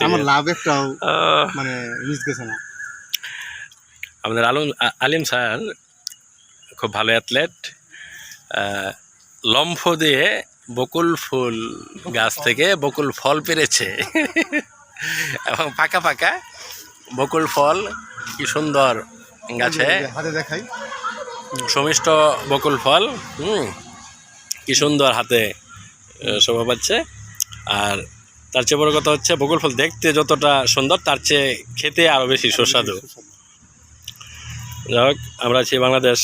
আমার লাভ একটাও মানে মিস গেছে না। আমাদের আলিম স্যার খুব ভালো অ্যাথলেট। লম্ফ দিয়ে বকুল ফুল গাছ থেকে বকুল ফল পেরেছে এবং পাকা পাকা বকুল ফল কি সুন্দর গাছে হাতে দেখাই, সমিষ্ট বকুল ফল কি সুন্দর হাতে শোভা পাচ্ছে। আর তার চেয়ে বড় কথা হচ্ছে বকুল ফল দেখতে যতটা সুন্দর তার চেয়ে খেতে আরও বেশি সুস্বাদু। যাই হোক, আমরা আছি বাংলাদেশ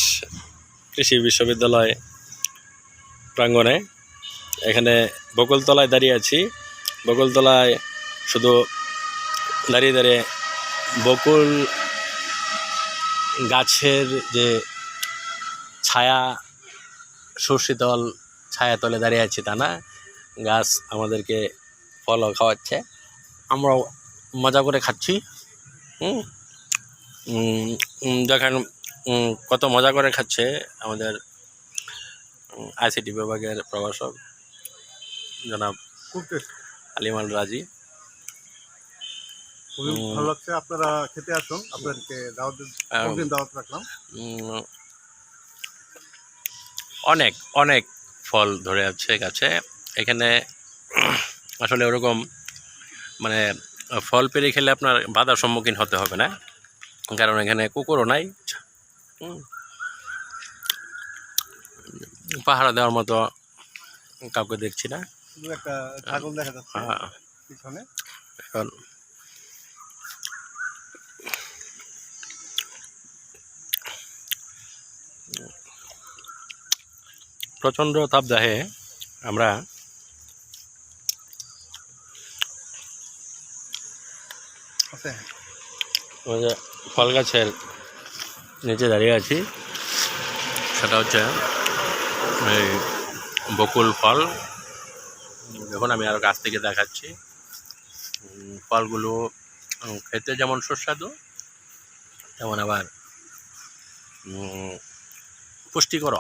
কৃষি বিশ্ববিদ্যালয় প্রাঙ্গণে। এখানে বকুলতলায় দাঁড়িয়ে আছি। বকুলতলায় শুধু দাঁড়িয়ে দাঁড়িয়ে বকুল গাছের যে ছায়া, সুশীতল ছায়া তলে দাঁড়িয়ে আছি তা না, গাছ আমাদেরকে ফলও খাওয়াচ্ছে, আমরাও মজা করে খাচ্ছি। দেখেন কত মজা করে খাচ্ছে আমাদের আইসিটি বিভাগের প্রভাষক জনাব আলিম আল রাজি। খুবই ভালো লাগছে, আপনারা খেতে আসুন, আপনাদেরকে দাওয়াত রাখলাম। অনেক অনেক ফল ধরে আছে গাছে। এখানে আসলে ওরকম মানে ফল পেরে খেলে আপনার বাধার সম্মুখীন হতে হবে না, কারণ এখানে কুকুরও নাই, পাহারা দেওয়ার মতো কাউকে দেখছি না। শুধু একটা ছাগল দেখা যাচ্ছে পিছনে। এখন প্রচণ্ড তাপদাহে আমরা ফল গাছের নিচে দাঁড়িয়ে আছি। সেটা হচ্ছে এই বকুল ফল। দেখুন আমি আরও কাছ থেকে দেখাচ্ছি। ফলগুলো খেতে যেমন সুস্বাদু, তেমন আবার পুষ্টিকর।